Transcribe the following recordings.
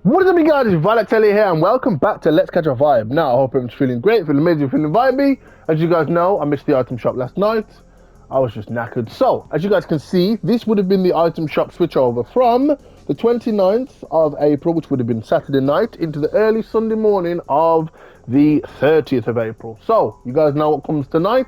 What is up, you guys? It's Valatelli here, and welcome back to Let's Catch a Vibe. Now, I hope everyone's feeling great, feeling amazing, feeling vibey. As you guys know, I missed the item shop last night. I was just knackered. So, as you guys can see, this would have been the item shop switchover from the 29th of April, which would have been Saturday night, into the early Sunday morning of the 30th of April. So, you guys know what comes tonight.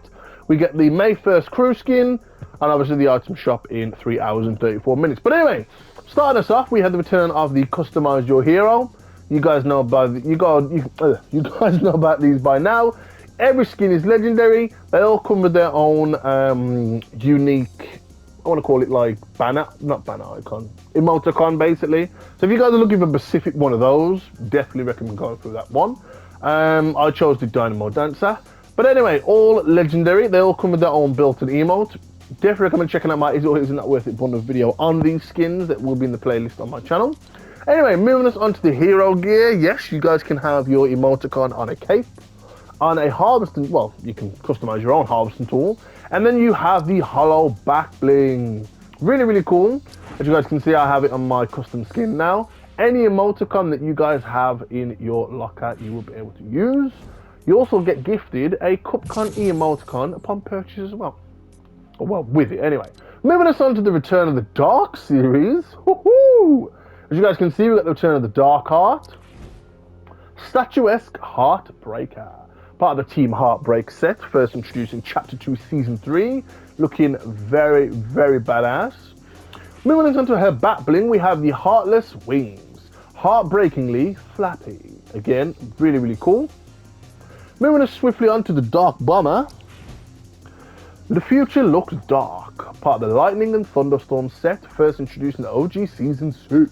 We get the May 1st crew skin, and obviously the item shop in 3 hours and 34 minutes. But anyway, starting us off, we had the return of the Customize Your Hero. You guys know about you guys know about these by now. Every skin is legendary. They all come with their own unique, I want to call it like not banner icon, emoticon basically. So if you guys are looking for a specific one of those, definitely recommend going through that one. I chose the Dynamo Dancer. But anyway, all legendary. They all come with their own built-in emote. Definitely recommend checking out my Is It or Isn't That Worth It bonus video on these skins that will be in the playlist on my channel. Anyway, moving us on to the hero gear. Yes, you guys can have your emoticon on a cape, on a harvesting, well, you can customize your own harvesting tool. And then you have the hollow back bling. Really, really cool. As you guys can see, I have it on my custom skin now. Any emoticon that you guys have in your locker, you will be able to use. You also get gifted a Cupcon emoticon upon purchase as well. Well, with it anyway. Moving us on to the return of the Dark series. Woohoo! As you guys can see, we got the return of the Dark Heart. Statuesque Heartbreaker. Part of the Team Heartbreak set. First introduced in Chapter 2, Season 3. Looking very, very badass. Moving us on to her back bling, we have the Heartless Wings. Heartbreakingly flappy. Again, really, really cool. Moving us swiftly on to the Dark Bomber. The Future Looks Dark, part of the Lightning and Thunderstorm set, first introduced in the OG Season 6.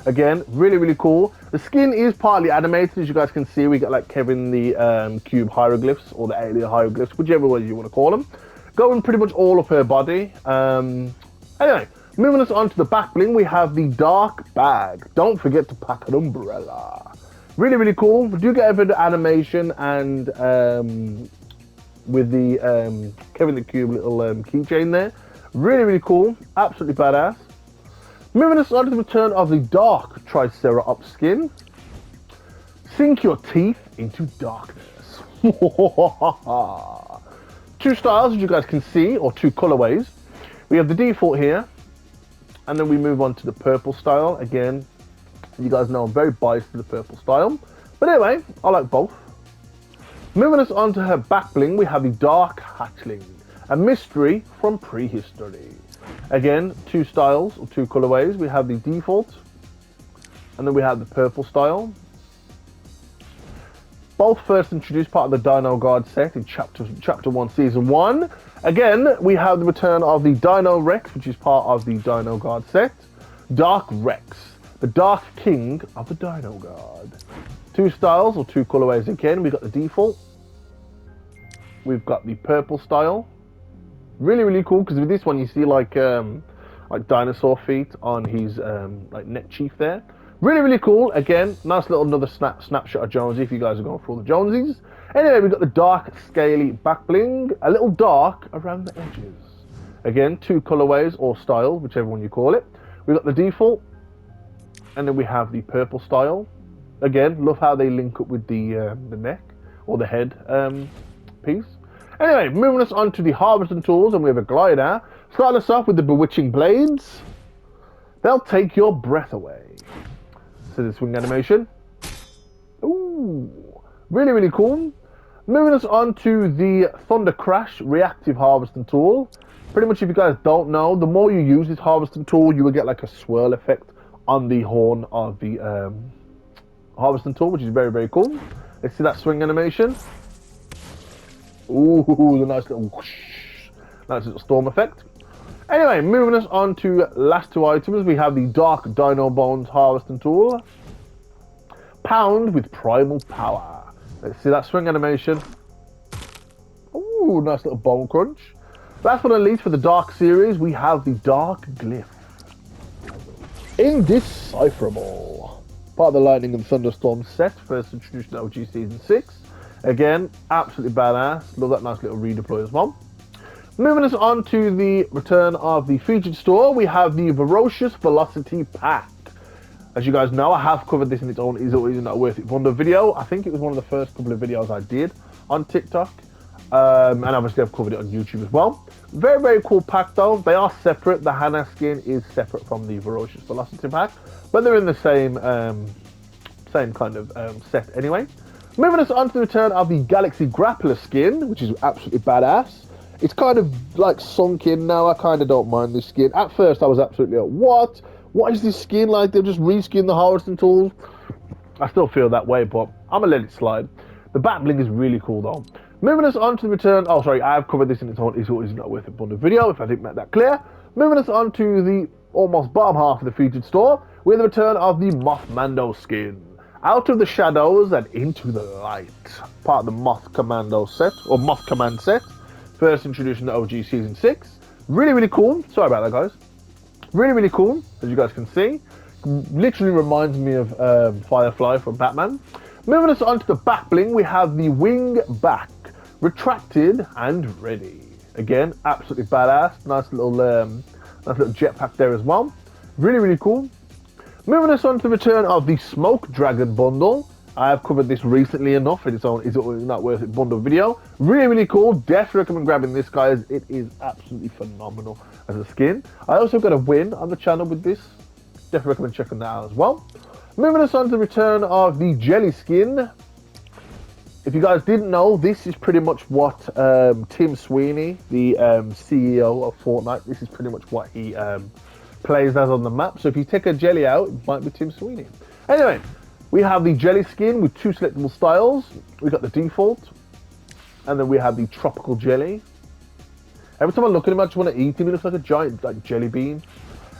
Again, really, really cool. The skin is partly animated, as you guys can see. We got like Kevin the Cube hieroglyphs, or the alien hieroglyphs, whichever way you want to call them. Going pretty much all of her body. Anyway, moving us on to the back bling, we have the Dark Bag. Don't forget to pack an umbrella. Really, really cool. We do get a bit of animation and with the Kevin the Cube little keychain there. Really, really cool. Absolutely badass. Moving us on to the return of the Dark Triceratops skin. Sink your teeth into darkness. 2 styles, as you guys can see, or 2 colorways. We have the default here, and then we move on to the purple style. Again, you guys know I'm very biased to the purple style. But anyway, I like both. Moving us on to her back bling, we have the Dark Hatchling, a mystery from prehistory. Again, 2 styles or 2 colorways. We have the default, and then we have the purple style. Both first introduced part of the Dino Guard set in Chapter 1, Season 1. Again, we have the return of the Dino Rex, which is part of the Dino Guard set. Dark Rex, the Dark King of the Dino Guard. 2 styles or 2 colorways again. We've got the default. We've got the purple style. Really, really cool, because with this one you see like dinosaur feet on his like neck chief there. Really, really cool. Again, nice little another snapshot of Jonesy if you guys are going for all the Jonesies. Anyway, we've got the Dark Scaly back bling. A little dark around the edges. Again, 2 colorways or styles, whichever one you call it. We've got the default. And then we have the purple style. Again, love how they link up with the neck or the head piece. Anyway, moving us on to the harvesting tools, and we have a glider. Starting us off with the Bewitching Blades. They'll take your breath away. So the swing animation. Ooh, really, really cool. Moving us on to the Thunder Crash reactive harvesting tool. Pretty much, if you guys don't know, the more you use this harvesting tool, you will get like a swirl effect on the horn of the harvesting tool, which is very, very cool. Let's see that swing animation. Ooh, the nice little whoosh, nice little storm effect. Anyway, moving us on to last 2 items, we have the Dark Dino Bones harvesting tool. Pound with primal power. Let's see that swing animation. Ooh, nice little bone crunch. Last but not least, for the Dark series, we have the Dark Glyph. Indecipherable. Part of the Lightning and Thunderstorm set, first introduced in OG Season 6. Again, absolutely badass. Love that nice little redeploy as well. Moving us on to the return of the featured store, we have the Ferocious Velocity Pack. As you guys know, I have covered this in its own Is It or Is It Not Worth It bundle video. I think it was one of the first couple of videos I did on TikTok. And obviously I've covered it on YouTube as well. Very, very cool pack though. They are separate. The Hannah skin is separate from the Ferocious Velocity pack, but they're in the same kind of set anyway. Moving us on to the return of the Galaxy Grappler skin, which is absolutely badass. It's kind of like sunk in now. I kind of don't mind this skin. At first I was absolutely like, what? What is this skin like? They've just reskinned the harvesting tools. I still feel that way, but I'm gonna let it slide. The back bling is really cool though. Moving us on to the return. Oh, sorry, I have covered this in its own Is It or Is It Not Worth It bundle video, if I didn't make that clear. Moving us on to the almost bottom half of the featured store, with the return of the Moth Mando skin. Out of the shadows and into the light. Part of the Moth Commando set, or Moth Command set. First introduced in the OG Season 6. Really, really cool. Sorry about that, guys. Really, really cool, as you guys can see. Literally reminds me of Firefly from Batman. Moving us on to the back bling, we have the wing back. Retracted and ready. Again, absolutely badass. Nice little jetpack there as well. Really, really cool. Moving us on to the return of the Smoke Dragon bundle. I have covered this recently enough in its own Is It or Is It Not Worth It bundle video. Really, really cool. Definitely recommend grabbing this, guys. It is absolutely phenomenal as a skin. I also got a win on the channel with this. Definitely recommend checking that out as well. Moving us on to the return of the Jelly skin. If you guys didn't know, this is pretty much what Tim Sweeney, the CEO of Fortnite, this is pretty much what he plays as on the map. So if you take a jelly out, it might be Tim Sweeney. Anyway, we have the jelly skin with 2 selectable styles. We got the default, and then we have the tropical jelly. Every time I look at him, I just want to eat him. He looks like a giant jelly bean.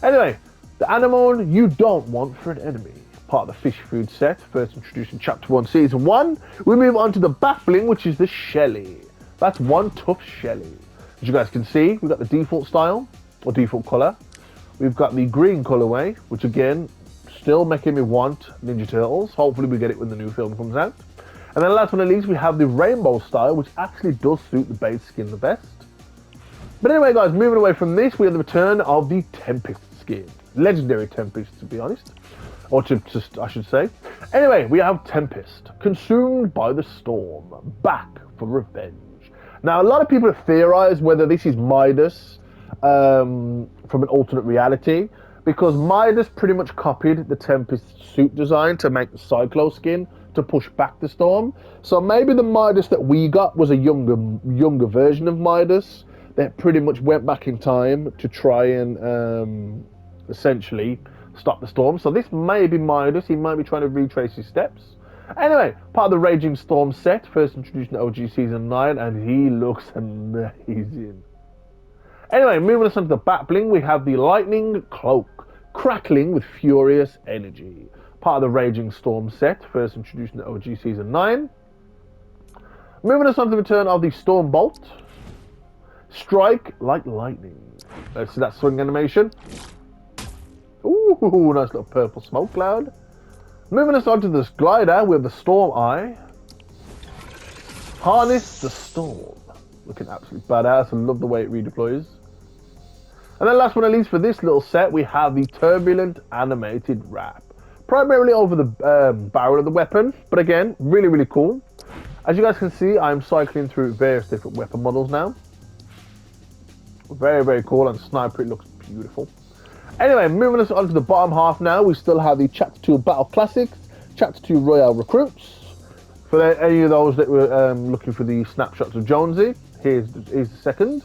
Anyway, the anemone you don't want for an enemy. Part of the fish food set, first introduced in Chapter 1, Season 1. We move on to the back bling, which is the Shelly. That's one tough Shelly. As you guys can see, we've got the default style, or default colour. We've got the green colourway, which again, still making me want Ninja Turtles. Hopefully we get it when the new film comes out. And then last but not least, we have the rainbow style, which actually does suit the base skin the best. But anyway, guys, moving away from this, we have the return of the Tempest skin. Legendary Tempest, to be honest. Or I should say. Anyway, we have Tempest, consumed by the storm, back for revenge. Now, a lot of people have theorized whether this is Midas from an alternate reality, because Midas pretty much copied the Tempest suit design to make the Cyclo skin to push back the storm. So maybe the Midas that we got was a younger version of Midas that pretty much went back in time to try and essentially stop the storm. So this may be Midas. He might be trying to retrace his steps. Anyway, part of the Raging Storm set, first introduced in OG Season 9, and he looks amazing. Anyway, moving us on to the back bling, we have the Lightning Cloak, crackling with furious energy. Part of the Raging Storm set, first introduced in OG Season 9. Moving us on to the return of the Storm Bolt, strike like lightning. Let's see that swing animation. Ooh, nice little purple smoke cloud. Moving us on to this glider with the Storm Eye. Harness the Storm. Looking absolutely badass. I love the way it redeploys. And then last but not least for this little set, we have the Turbulent Animated Wrap. Primarily over the barrel of the weapon. But again, really, really cool. As you guys can see, I'm cycling through various different weapon models now. Very, very cool. And sniper, it looks beautiful. Anyway, moving us on to the bottom half now, we still have the Chapter 2 Battle Classics, Chapter 2 Royale Recruits. For any of those that were looking for the snapshots of Jonesy, here's the second.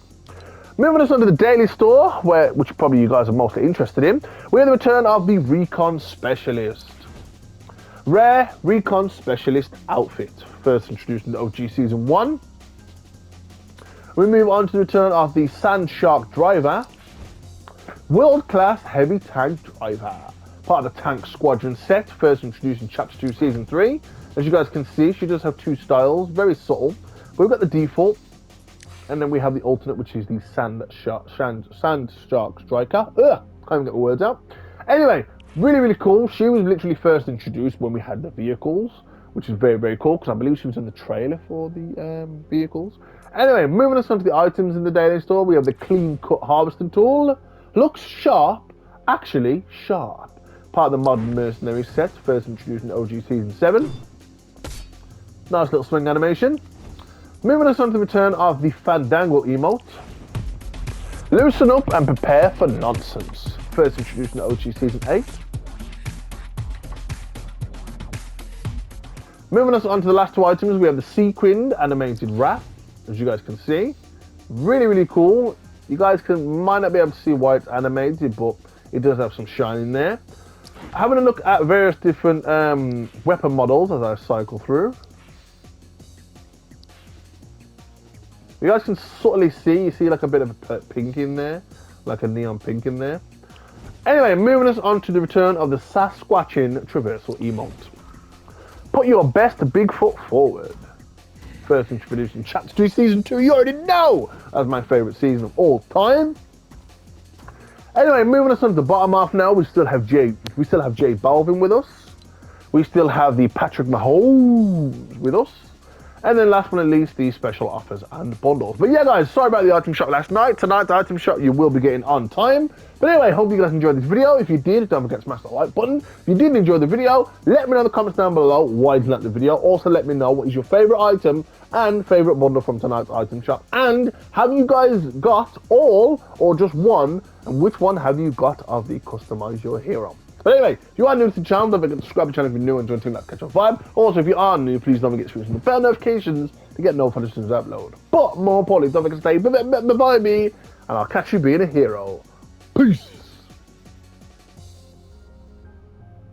Moving us on to the daily store, which probably you guys are mostly interested in, we have the return of the Recon Specialist. Rare Recon Specialist outfit, first introduced in the OG Season 1. We move on to the return of the Sand Shark Driver. World-class heavy tank driver. Part of the Tank Squadron set, first introduced in Chapter 2 Season 3. As you guys can see, she does have 2 styles, very subtle. But we've got the default, and then we have the alternate, which is the Sand Shark Striker. Ugh, can't even get the words out. Anyway, really, really cool. She was literally first introduced when we had the vehicles, which is very, very cool, because I believe she was in the trailer for the vehicles. Anyway, moving us on to the items in the daily store, we have the Clean Cut Harvesting Tool. Looks sharp, actually sharp. Part of the Modern Mercenary set, first introduced in OG Season 7. Nice little swing animation. Moving us on to the return of the Fandango emote. Loosen up and prepare for nonsense. First introduced in OG Season 8. Moving us on to the last two items, we have the Sequined animated wrap, as you guys can see. Really, really cool. You guys might not be able to see why it's animated, but it does have some shine in there. Having a look at various different weapon models as I cycle through. You guys can subtly see, you see like a bit of a pink in there, like a neon pink in there. Anyway, moving us on to the return of the Sasquatchin traversal emote. Put your best big foot forward. First introduced in Chapter 3 Season 2, you already know! That's my favourite season of all time. Anyway, moving us on to the bottom half now, we still have Jay Balvin with us. We still have the Patrick Mahomes with us. And then last but not least, the special offers and bundles. But yeah, guys, sorry about the item shop last night. Tonight, the item shop you will be getting on time. But anyway, hope you guys enjoyed this video. If you did, don't forget to smash that like button. If you did enjoy the video, let me know in the comments down below why you like the video. Also, let me know what is your favourite item and favourite bundle from tonight's item shop. And have you guys got all or just one? And which one have you got of the Customize Your Hero? But anyway, if you are new to the channel, don't forget to subscribe to the channel if you're new and join Let's Catch a Vibe. Also, if you are new, please don't forget to switch on the bell notifications to get notified as soon as I upload. But more importantly, don't forget to stay vibey, and I'll catch you being a hero. Peace.